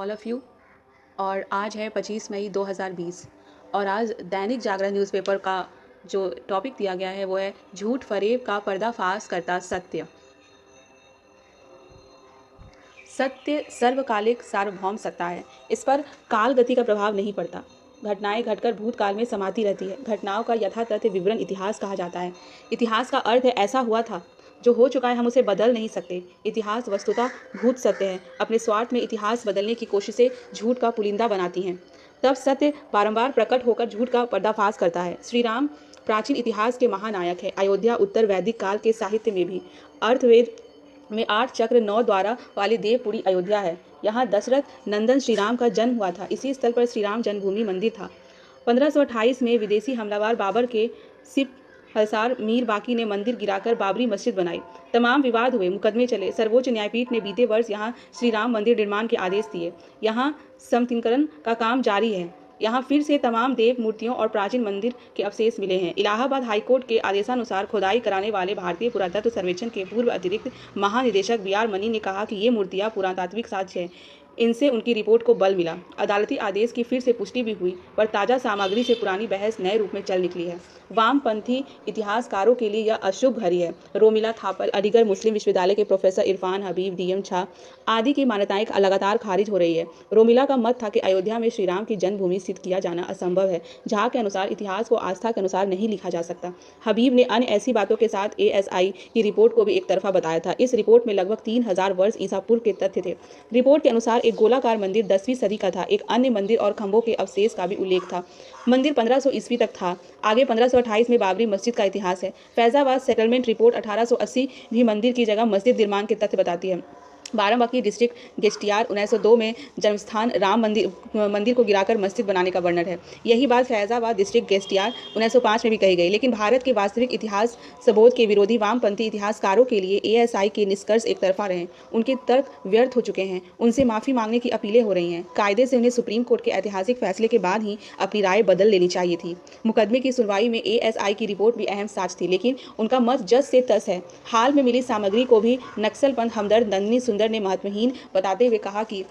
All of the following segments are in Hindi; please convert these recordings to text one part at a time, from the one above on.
All of you. और आज है 25 मई 2020 और आज दैनिक जागरण न्यूज़पेपर का जो टॉपिक दिया गया है वो है झूठ फरेब का पर्दाफाश करता सत्य। सत्य सर्वकालिक सार्वभौम सत्ता है। इस पर काल गति का प्रभाव नहीं पड़ता। घटनाएं घटकर भूतकाल में समाती रहती है। घटनाओं का यथातथ्य विवरण इतिहास कहा जाता है। इतिहास का अर्थ है ऐसा हुआ था, जो हो चुका है हम उसे बदल नहीं सकते। इतिहास वस्तुतः भूत सत्य है। अपने स्वार्थ में इतिहास बदलने की कोशिशें झूठ का पुलिंदा बनाती हैं। तब सत्य बारंबार प्रकट होकर झूठ का पर्दाफाश करता है। श्री राम प्राचीन इतिहास के महानायक है। अयोध्या उत्तर वैदिक काल के साहित्य में भी। अर्थवेद में 8 चक्र 9 द्वारा वाली देवपुरी अयोध्या है। यहाँ दशरथ नंदन श्रीराम का जन्म हुआ था। इसी स्थल पर श्रीराम जन्मभूमि मंदिर था। 1528 में विदेशी हमलावर बाबर के सिप हलसार मीर बाकी ने मंदिर गिराकर बाबरी मस्जिद बनाई। तमाम विवाद हुए, मुकदमे चले। सर्वोच्च न्यायपीठ ने बीते वर्ष यहाँ श्री राम मंदिर निर्माण के आदेश दिए। यहाँ समतिकरण का काम जारी है। यहाँ फिर से तमाम देव मूर्तियों और प्राचीन मंदिर के अवशेष मिले हैं। इलाहाबाद हाईकोर्ट के आदेशानुसार खुदाई कराने वाले भारतीय पुरातत्व सर्वेक्षण के पूर्व अतिरिक्त महानिदेशक बी आर मनी ने कहा कि ये मूर्तियाँ पुरातात्विक साक्ष्य हैं। इनसे उनकी रिपोर्ट को बल मिला। अदालती आदेश की फिर से पुष्टि भी हुई, पर ताज़ा सामग्री से पुरानी बहस नए रूप में चल निकली है। वामपंथी इतिहासकारों के लिए यह अशुभ घड़ी है। रोमिला थापर, अलीगढ़ मुस्लिम विश्वविद्यालय के प्रोफेसर इरफान हबीब, डीएम झा आदि की मान्यताएं लगातार खारिज हो रही है। रोमिला का मत था कि अयोध्या में श्री राम की जन्मभूमि स्थित किया जाना असंभव है। झा के अनुसार इतिहास को आस्था के अनुसार नहीं लिखा जा सकता। हबीब ने अन्य ऐसी बातों के साथ एएसआई की रिपोर्ट को भी एक तरफा बताया था। इस रिपोर्ट में लगभग 3000 वर्ष ईसा पूर्व के तथ्य थे। रिपोर्ट के अनुसार एक गोलाकार मंदिर 10वीं सदी का था। एक अन्य मंदिर और खंभों के अवशेष का भी उल्लेख था। मंदिर 1500 ईस्वी तक था। आगे 1528 में बाबरी मस्जिद का इतिहास है। फैजाबाद सेटलमेंट रिपोर्ट 1880 भी मंदिर की जगह मस्जिद निर्माण के तथ्य बताती है। बाराबंकी डिस्ट्रिक्ट गेस्टियार 1902 में जन्मस्थान राम मंदिर को गिराकर मस्जिद बनाने का वर्णन है। यही बात फैजाबाद डिस्ट्रिक्ट गेस्टियार 1905 में भी कही गई। लेकिन भारत के वास्तविक इतिहास सबोध के विरोधी वामपंथी इतिहासकारों के लिए एएसआई के निष्कर्ष एक तरफा रहे। उनके तर्क व्यर्थ हो चुके हैं। उनसे माफ़ी मांगने की अपीलें हो रही हैं। कायदे से उन्हें सुप्रीम कोर्ट के ऐतिहासिक फैसले के बाद ही अपनी राय बदल लेनी चाहिए थी। मुकदमे की सुनवाई में एएसआई की रिपोर्ट भी अहम साक्ष्य थी, लेकिन उनका मत जस से तस है। हाल में मिली सामग्री को भी नक्सलपंथ हमदर्द नंदिनी सुंदर ने महत्वहीन बताते हुए कहा कि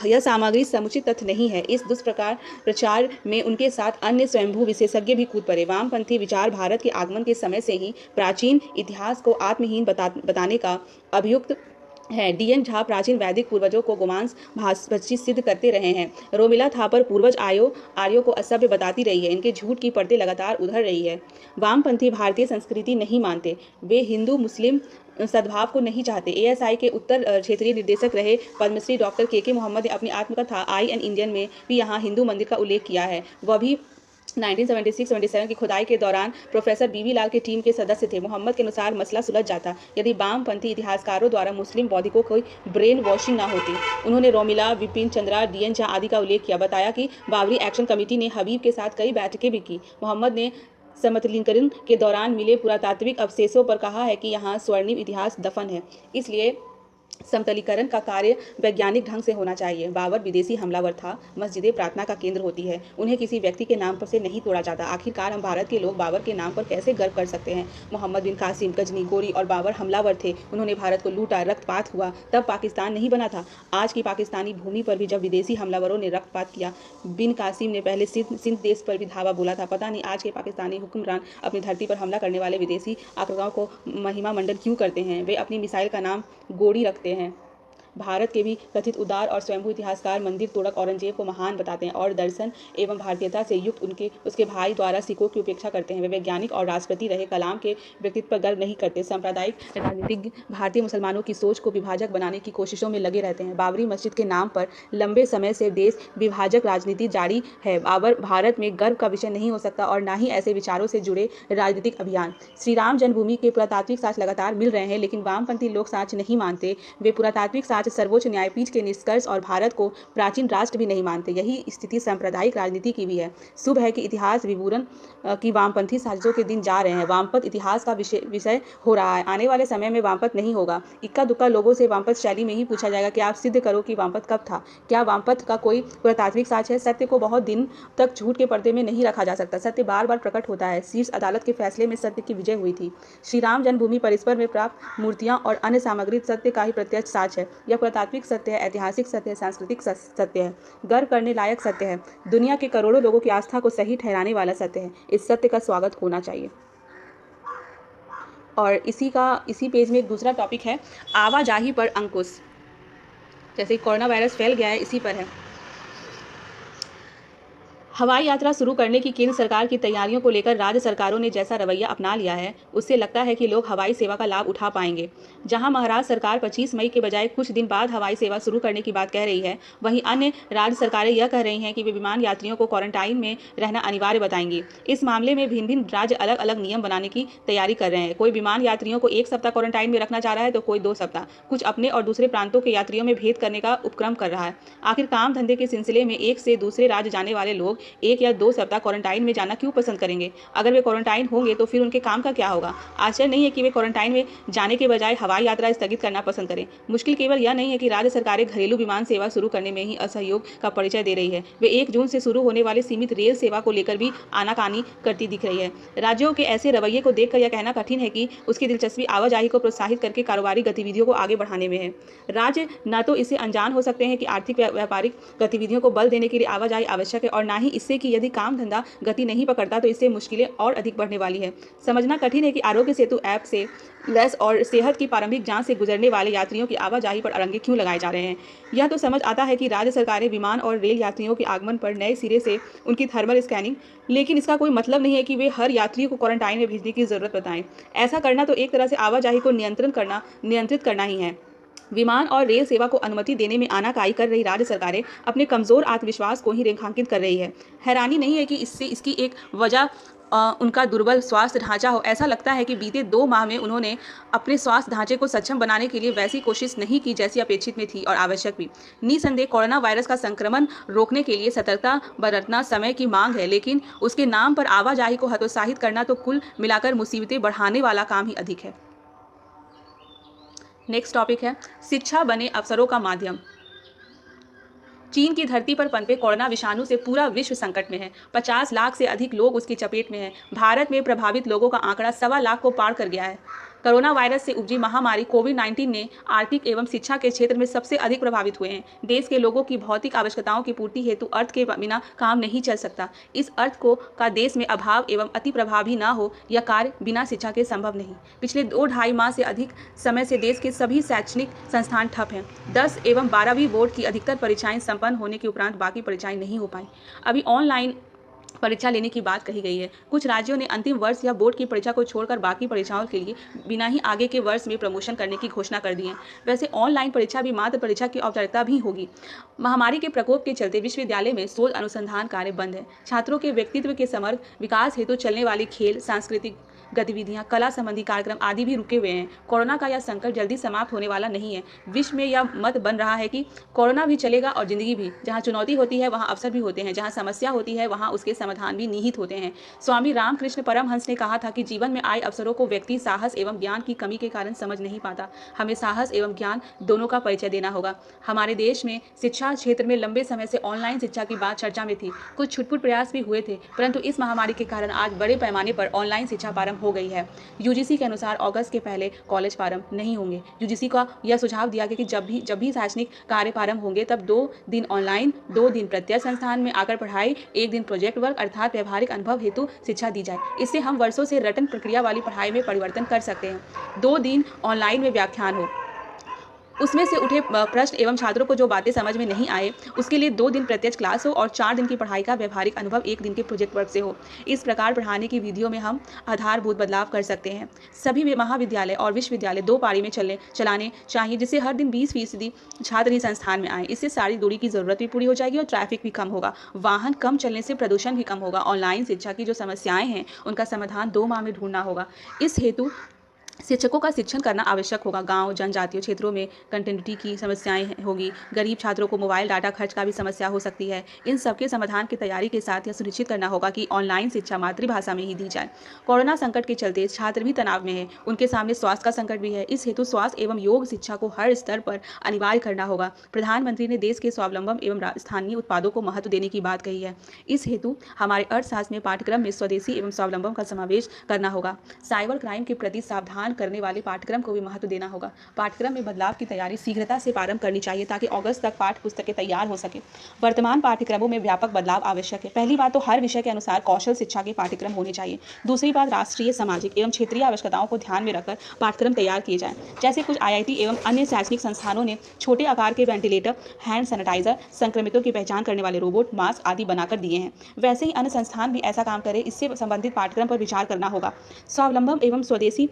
यह सामग्री समुचित तथ्य नहीं है। इस दुष्प्रकार प्रचार में उनके साथ अन्य स्वयंभू विशेषज्ञ भी कूद पड़े। वामपंथी विचार भारत के आगमन के समय से ही प्राचीन इतिहास को आत्महीन बताने का अभियुक्त है। डीएन झा प्राचीन वैदिक पूर्वजों को गोमांस भाषी सिद्ध करते रहे हैं। रोमिला थापर पूर्वज आर्यों को असभ्य बताती रही है। इनके झूठ की परतें लगातार उधर रही है। वामपंथी भारतीय संस्कृति नहीं मानते। वे हिंदू मुस्लिम सद्भाव को नहीं चाहते। एएसआई के उत्तर क्षेत्रीय निर्देशक रहे पद्मश्री डॉक्टर के मोहम्मद ने अपनी आत्मकथा आई एन इंडियन में भी यहाँ हिंदू मंदिर का उल्लेख किया है। वह भी 1976-77 की खुदाई के दौरान प्रोफेसर बीवी लाल की टीम के सदस्य थे। मोहम्मद के अनुसार मसला सुलझ जाता यदि वामपंथी इतिहासकारों द्वारा मुस्लिम बौद्धिकों को ब्रेन वॉशिंग ना होती। उन्होंने रोमिला, विपिन चंद्रा, डीएन झा आदि का उल्लेख किया। बताया कि बाबरी एक्शन कमेटी ने हबीब के साथ कई बैठकें भी की। मोहम्मद ने समतलीकरण के दौरान मिले पुरातात्विक अवशेषों पर कहा है कि यहाँ स्वर्णिम इतिहास दफन है, इसलिए समतलीकरण का कार्य वैज्ञानिक ढंग से होना चाहिए। बाबर विदेशी हमलावर था। मस्जिदें प्रार्थना का केंद्र होती है, उन्हें किसी व्यक्ति के नाम पर से नहीं तोड़ा जाता। आखिरकार हम भारत के लोग बाबर के नाम पर कैसे गर्व कर सकते हैं। मोहम्मद बिन कासिम, गजनी, गोरी और बाबर हमलावर थे। उन्होंने भारत को लूटा, रक्तपात हुआ, तब पाकिस्तान नहीं बना था। आज की पाकिस्तानी भूमि पर भी जब विदेशी हमलावरों ने रक्तपात किया, बिन कासिम ने पहले सिंध देश पर भी धावा बोला था। पता नहीं आज के पाकिस्तानी हुक्मरान अपनी धरती पर हमला करने वाले विदेशी आक्रमणों को महिमा मंडन क्यों करते हैं। वे अपनी मिसाइल का नाम गोड़ी रखते हैं। भारत के भी कथित उदार और स्वयंभू इतिहासकार मंदिर तोड़क औरंगजेब को महान बताते हैं और दर्शन एवं भारतीयता से युक्त उसके भाई द्वारा सिखों की उपेक्षा करते हैं। वे वैज्ञानिक और राष्ट्रपति रहे कलाम के व्यक्तित्व पर गर्व नहीं करते। सांप्रदायिक राजनीतिज्ञ भारतीय मुसलमानों की सोच को विभाजक बनाने की कोशिशों में लगे रहते हैं। बाबरी मस्जिद के नाम पर लंबे समय से देश विभाजक राजनीति जारी है। बाबर भारत में गर्व का विषय नहीं हो सकता और न ही ऐसे विचारों से जुड़े राजनीतिक अभियान। श्री राम जन्मभूमि के पुरातात्विक साक्ष्य लगातार मिल रहे हैं, लेकिन वामपंथी लोग साक्ष्य नहीं मानते। वे पुरातात्विक सर्वोच्च न्यायपीठ के निष्कर्ष और भारत को प्राचीन राष्ट्र भी नहीं मानते। यही स्थिति सांप्रदायिक राजनीति की भी है। शुभ है कि इतिहास विवरण की वामपंथी साजिशों के दिन जा रहे हैं। वामपंथ इतिहास का विषय हो रहा है। आने वाले समय में वामपंथ नहीं होगा। इक्का दुक्का लोगों से वामपंथ शैली में ही पूछा जाएगा कि आप सिद्ध करो कि वामपंथ कब था। क्या वामपंथ का कोई पुरातात्विक साक्ष्य है। सत्य को बहुत दिन तक झूठ के पर्दे में नहीं रखा जा सकता। सत्य बार बार प्रकट होता है। शीर्ष अदालत के फैसले में सत्य की विजय हुई थी। श्री राम जन्मभूमि परिसर में प्राप्त मूर्तियां और अन्य सामग्री सत्य का ही प्रत्यक्ष साक्ष्य है। यह पुरातात्विक सत्य है, ऐतिहासिक सत्य है, सांस्कृतिक सत्य है, गर्व करने लायक सत्य है, दुनिया के करोड़ों लोगों की आस्था को सही ठहराने वाला सत्य है। इस सत्य का स्वागत होना चाहिए। और इसी पेज में एक दूसरा टॉपिक है, आवाजाही पर अंकुश। जैसे कोरोना वायरस फैल गया है, इसी पर है। हवाई यात्रा शुरू करने की केंद्र सरकार की तैयारियों को लेकर राज्य सरकारों ने जैसा रवैया अपना लिया है, उससे लगता है कि लोग हवाई सेवा का लाभ उठा पाएंगे। जहां महाराष्ट्र सरकार 25 मई के बजाय कुछ दिन बाद हवाई सेवा शुरू करने की बात कह रही है, वहीं अन्य राज्य सरकारें यह कह रही हैं कि वे विमान यात्रियों को क्वारंटाइन में रहना अनिवार्य बताएंगी। इस मामले में भिन्न भिन्न राज्य अलग अलग नियम बनाने की तैयारी कर रहे हैं। कोई विमान यात्रियों को 1 सप्ताह क्वारंटाइन में रखना चाह रहा है, तो कोई 2 सप्ताह। कुछ अपने और दूसरे प्रांतों के यात्रियों में भेद करने का उपक्रम कर रहा है। आखिर काम धंधे के सिलसिले में एक से दूसरे राज्य जाने वाले लोग 1 या 2 सप्ताह क्वारंटाइन में जाना क्यों पसंद करेंगे? अगर वे क्वारंटाइन होंगे तो फिर उनके काम का क्या होगा? आश्चर्य नहीं है कि वे क्वारंटाइन में जाने के बजाय हवाई यात्रा स्थगित करना पसंद करें। मुश्किल केवल यह नहीं है कि राज्य सरकारें घरेलू विमान सेवा शुरू करने में ही असहयोग का परिचय दे रही है, वे 1 जून से शुरू होने वाले सीमित रेल सेवा को लेकर भी आनाकानी करती दिख रही है। राज्यों के ऐसे रवैये को देखकर यह कहना कठिन है कि उसकी दिलचस्पी आवाजाही को प्रोत्साहित करके कारोबारी गतिविधियों को आगे बढ़ाने में है। राज्य न तो इससे अनजान हो सकते हैं कि आर्थिक व्यापारिक गतिविधियों को बल देने के लिए आवाजाही आवश्यक है, और न ही इससे कि यदि काम धंधा गति नहीं पकड़ता तो इससे मुश्किलें और अधिक बढ़ने वाली है। समझना कठिन है कि आरोग्य सेतु ऐप से लैस और सेहत की प्रारंभिक जांच से गुजरने वाले यात्रियों की आवाजाही पर अड़ंगे क्यों लगाए जा रहे हैं। यह तो समझ आता है कि राज्य सरकारें विमान और रेल यात्रियों के आगमन पर नए सिरे से उनकी थर्मल स्कैनिंग, लेकिन इसका कोई मतलब नहीं है कि वे हर यात्री को क्वारंटाइन में भेजने की जरूरत बताएं। ऐसा करना तो एक तरह से आवाजाही को नियंत्रित करना ही है। विमान और रेल सेवा को अनुमति देने में आनाकानी कर रही राज्य सरकारें अपने कमजोर आत्मविश्वास को ही रेखांकित कर रही है। हैरानी नहीं है कि इसकी एक वजह उनका दुर्बल स्वास्थ्य ढांचा हो। ऐसा लगता है कि बीते 2 माह में उन्होंने अपने स्वास्थ्य ढांचे को सक्षम बनाने के लिए वैसी कोशिश नहीं की जैसी अपेक्षित में थी और आवश्यक भी। निसंदेह कोरोना वायरस का संक्रमण रोकने के लिए सतर्कता बरतना समय की मांग है, लेकिन उसके नाम पर आवाजाही को हतोत्साहित करना तो कुल मिलाकर मुसीबतें बढ़ाने वाला काम ही अधिक है। नेक्स्ट टॉपिक है, शिक्षा बने अवसरों का माध्यम। चीन की धरती पर पनपे कोरोना विषाणु से पूरा विश्व संकट में है। 50 लाख से अधिक लोग उसकी चपेट में हैं। भारत में प्रभावित लोगों का आंकड़ा 1.25 लाख को पार कर गया है। कोरोना वायरस से उपजी महामारी कोविड-19 ने आर्थिक एवं शिक्षा के क्षेत्र में सबसे अधिक प्रभावित हुए हैं। देश के लोगों की भौतिक आवश्यकताओं की पूर्ति हेतु अर्थ के बिना काम नहीं चल सकता। इस अर्थ का देश में अभाव एवं अति प्रभाव ही न हो, यह कार्य बिना शिक्षा के संभव नहीं। पिछले 2-2.5 माह से अधिक समय से देश के सभी शैक्षणिक संस्थान ठप हैं। 10 एवं 12वीं बोर्ड की अधिकतर परीक्षाएं संपन्न होने के उपरांत बाकी परीक्षाएं नहीं हो पाई। अभी ऑनलाइन परीक्षा लेने की बात कही गई है। कुछ राज्यों ने अंतिम वर्ष या बोर्ड की परीक्षा को छोड़कर बाकी परीक्षाओं के लिए बिना ही आगे के वर्ष में प्रमोशन करने की घोषणा कर दी है। वैसे ऑनलाइन परीक्षा भी मात्र परीक्षा की औपचारिकता भी होगी। महामारी के प्रकोप के चलते विश्वविद्यालय में शोध अनुसंधान कार्य बंद है। छात्रों के व्यक्तित्व के समग्र विकास हेतु चलने वाली खेल, सांस्कृतिक गतिविधियां, कला संबंधी कार्यक्रम आदि भी रुके हुए हैं। कोरोना का यह संकट जल्दी समाप्त होने वाला नहीं है। विश्व में यह मत बन रहा है कि कोरोना भी चलेगा और जिंदगी भी। जहां चुनौती होती है वहां अवसर भी होते हैं, जहां समस्या होती है वहां उसके समाधान भी निहित होते हैं। स्वामी रामकृष्ण परमहंस ने कहा था कि जीवन में आए अवसरों को व्यक्ति साहस एवं ज्ञान की कमी के कारण समझ नहीं पाता। हमें साहस एवं ज्ञान दोनों का परिचय देना होगा। हमारे देश में शिक्षा क्षेत्र में लंबे समय से ऑनलाइन शिक्षा की बात चर्चा में थी। कुछ छुटपुट प्रयास भी हुए थे, परंतु इस महामारी के कारण आज बड़े पैमाने पर ऑनलाइन शिक्षा प्रारंभ हो गई है। यूजीसी के अनुसार अगस्त के पहले कॉलेज प्रारंभ नहीं होंगे। यूजीसी का यह सुझाव दिया गया कि जब भी शैक्षणिक कार्य प्रारंभ होंगे तब 2 दिन ऑनलाइन, 2 दिन प्रत्यक्ष संस्थान में आकर पढ़ाई, 1 दिन प्रोजेक्ट वर्क अर्थात व्यवहारिक अनुभव हेतु शिक्षा दी जाए। इससे हम वर्षों से रटन प्रक्रिया वाली पढ़ाई में परिवर्तन कर सकते हैं। 2 दिन ऑनलाइन में व्याख्यान हो, उसमें से उठे प्रश्न एवं छात्रों को जो बातें समझ में नहीं आए उसके लिए 2 दिन प्रत्यक्ष क्लास हो और 4 दिन की पढ़ाई का व्यवहारिक अनुभव 1 दिन के प्रोजेक्ट वर्क से हो। इस प्रकार पढ़ाने की विधियों में हम आधारभूत बदलाव कर सकते हैं। सभी महाविद्यालय और विश्वविद्यालय 2 पारी में चलाने चाहिए, जिससे हर दिन 20% छात्र ही संस्थान में आए। इससे सारी दूरी की जरूरत भी पूरी हो जाएगी और ट्रैफिक भी कम होगा। वाहन कम चलने से प्रदूषण भी कम होगा। ऑनलाइन शिक्षा की जो समस्याएं हैं उनका समाधान 2 माह में ढूंढना होगा। इस हेतु शिक्षकों का शिक्षण करना आवश्यक होगा। गांव जनजातीय क्षेत्रों में कनेक्टिविटी की समस्याएं होगी। गरीब छात्रों को मोबाइल डाटा खर्च का भी समस्या हो सकती है। इन सबके समाधान की तैयारी के साथ यह सुनिश्चित करना होगा कि ऑनलाइन शिक्षा मातृभाषा में ही दी जाए। कोरोना संकट के चलते छात्र भी तनाव में है, उनके सामने स्वास्थ्य का संकट भी है। इस हेतु स्वास्थ्य एवं योग शिक्षा को हर स्तर पर अनिवार्य करना होगा। प्रधानमंत्री ने देश के स्वावलंबन एवं स्थानीय उत्पादों को महत्व देने की बात कही है। इस हेतु हमारे अर्थशास्त्र में पाठ्यक्रम में स्वदेशी एवं स्वावलंबन का समावेश करना होगा। साइबर क्राइम के प्रति सावधान निर्माण करने वाले पाठ्यक्रम को भी महत्व देना होगा। पाठ्यक्रम में बदलाव की तैयारी शीघ्रता से प्रारंभ करनी चाहिए ताकि अगस्त तक पाठ्य पुस्तकें तैयार हो सके। वर्तमान पाठ्यक्रमों में व्यापक बदलाव आवश्यक है। पहली बात तो हर विषय के अनुसार कौशल शिक्षा के पाठ्यक्रम होने चाहिए। दूसरी बात, राष्ट्रीय, सामाजिक एवं क्षेत्रीय आवश्यकताओं को ध्यान में रखकर पाठ्यक्रम तैयार किए जाएं। जैसे कुछ IIT एवं अन्य शैक्षणिक संस्थानों ने छोटे आकार के वेंटिलेटर, हैंड सैनिटाइजर, संक्रमितों की पहचान करने वाले रोबोट, मास्क आदि बनाकर दिए हैं। वैसे ही अन्य संस्थान भी ऐसा काम करें। इससे संबंधित पाठ्यक्रम पर विचार करना होगा। स्वावलंबन एवं स्वदेशी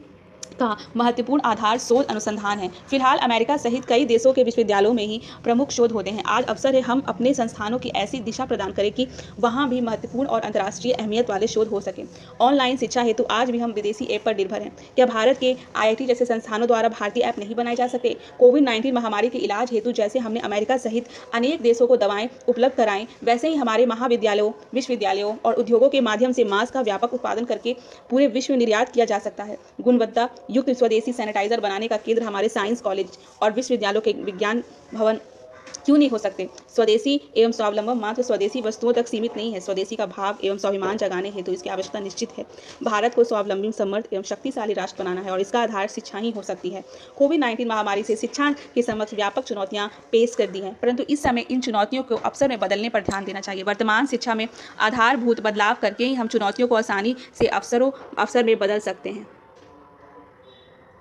का महत्वपूर्ण आधार शोध अनुसंधान है। फिलहाल अमेरिका सहित कई देशों के विश्वविद्यालयों में ही प्रमुख शोध होते हैं। आज अवसर है हम अपने संस्थानों की ऐसी दिशा प्रदान करें कि वहाँ भी महत्वपूर्ण और अंतर्राष्ट्रीय अहमियत वाले शोध हो सके। ऑनलाइन शिक्षा हेतु आज भी हम विदेशी ऐप पर निर्भर हैं। क्या भारत के IIT जैसे संस्थानों द्वारा भारतीय ऐप नहीं बनाए जा सकते? कोविड-19 महामारी के इलाज हेतु जैसे हमने अमेरिका सहित अनेक देशों को दवाएं उपलब्ध कराएं, वैसे ही हमारे महाविद्यालयों, विश्वविद्यालयों और उद्योगों के माध्यम से मास्क का व्यापक उत्पादन करके पूरे विश्व में निर्यात किया जा सकता है। गुणवत्ता युक्त स्वदेशी सैनिटाइजर बनाने का केंद्र हमारे साइंस कॉलेज और विश्वविद्यालयों के विज्ञान भवन क्यों नहीं हो सकते? स्वदेशी एवं स्वावलंबन मात्र स्वदेशी वस्तुओं तक सीमित नहीं है। स्वदेशी का भाव एवं स्वाभिमान जगाने हेतु इसकी आवश्यकता निश्चित है। भारत को स्वावलंबी, समर्थ एवं शक्तिशाली राष्ट्र बनाना है और इसका आधार शिक्षा ही हो सकती है। कोविड-19 महामारी से शिक्षा के समक्ष व्यापक चुनौतियां पेश कर दी हैं, परंतु इस समय इन चुनौतियों को अवसर में बदलने पर ध्यान देना चाहिए। वर्तमान शिक्षा में आधारभूत बदलाव करके ही हम चुनौतियों को आसानी से अवसर में बदल सकते हैं।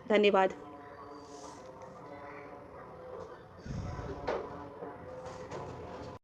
धन्यवाद।